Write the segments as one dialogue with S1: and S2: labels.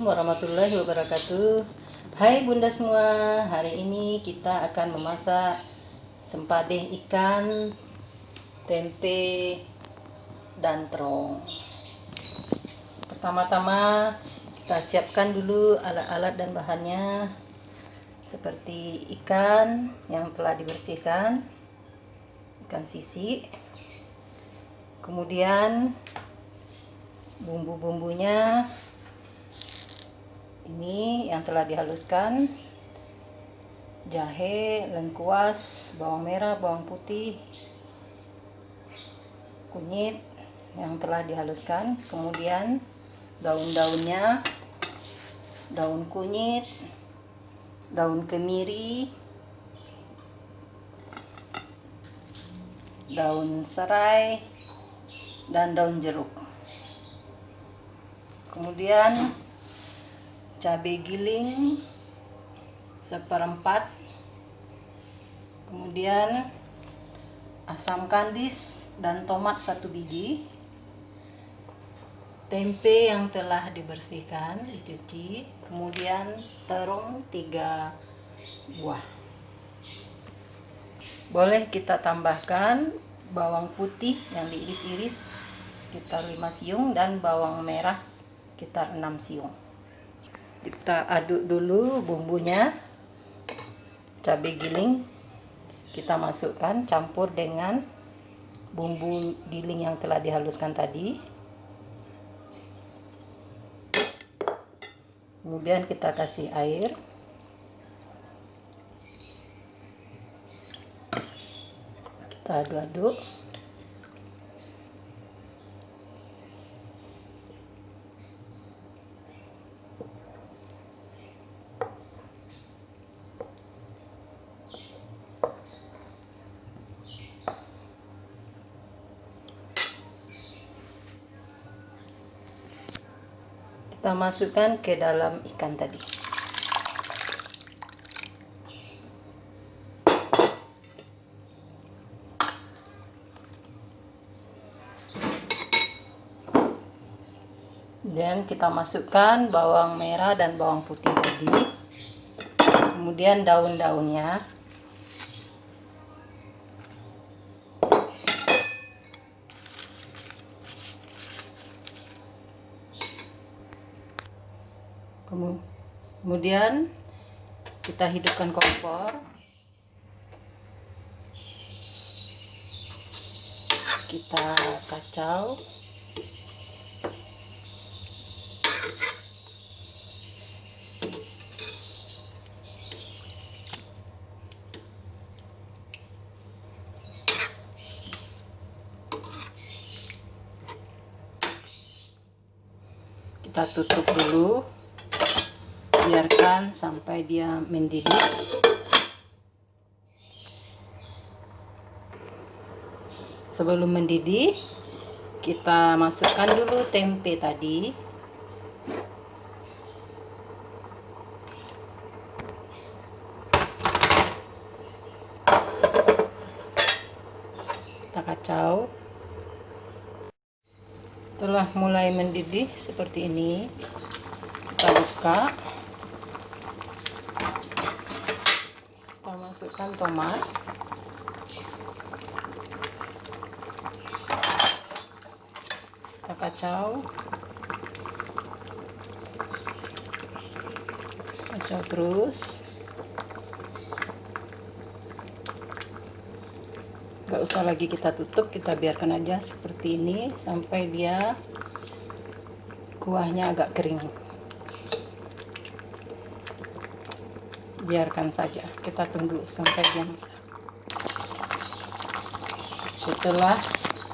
S1: warahmatullahi wabarakatuh. Hai bunda semua, hari ini kita akan memasak sempade ikan, tempe, dan terong. Pertama-tama kita siapkan dulu alat-alat dan bahannya, seperti ikan yang telah dibersihkan, ikan sisi. Kemudian bumbu-bumbunya ini yang telah dihaluskan: jahe, lengkuas, bawang merah, bawang putih, kunyit yang telah dihaluskan. Kemudian daun-daunnya, daun kunyit, daun kemiri, daun serai, dan daun jeruk. Kemudian cabai giling seperempat, kemudian asam kandis dan tomat 1 biji, tempe yang telah dibersihkan dicuci, kemudian terong 3 buah. Boleh kita tambahkan bawang putih yang diiris-iris sekitar 5 siung dan bawang merah sekitar 6 siung. Kita aduk dulu bumbunya. Cabai giling kita masukkan, campur dengan bumbu giling yang telah dihaluskan tadi. Kemudian kita kasih air. Kita aduk-aduk. Kita masukkan ke dalam ikan tadi. Dan kita masukkan bawang merah dan bawang putih tadi. Kemudian daun-daunnya. Kemudian kita hidupkan kompor. Kita kacau. Kita tutup dulu, biarkan sampai dia mendidih. Sebelum mendidih, kita masukkan dulu tempe tadi. Kita kacau. Setelah mulai mendidih seperti ini, kita buka. Kita masukkan tomat. Kita kacau. Kacau terus. Gak usah lagi kita tutup, kita biarkan aja seperti ini sampai dia kuahnya agak kering. Biarkan saja, kita tunggu sampai dia masak. Setelah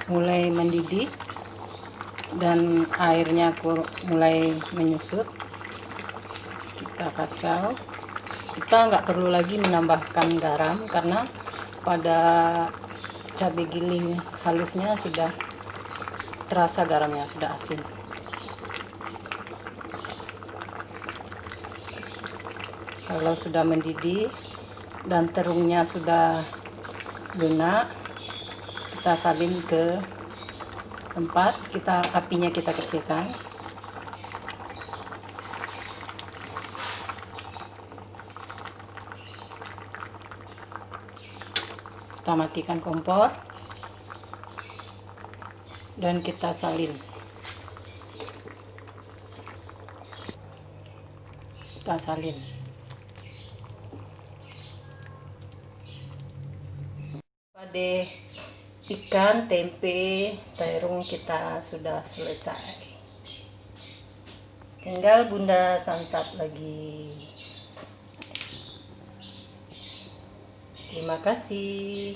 S1: mulai mendidih dan airnya mulai menyusut, kita kacau. Kita nggak perlu lagi menambahkan garam karena pada cabai giling halusnya sudah terasa garamnya, sudah asin. Kalau sudah mendidih dan terungnya sudah lunak, kita salin ke tempat, apinya kita kecilkan. Kita matikan kompor dan kita salin. Kita salin. Pada ikan, tempe, terung kita sudah selesai. Tinggal Bunda santap lagi. Terima kasih.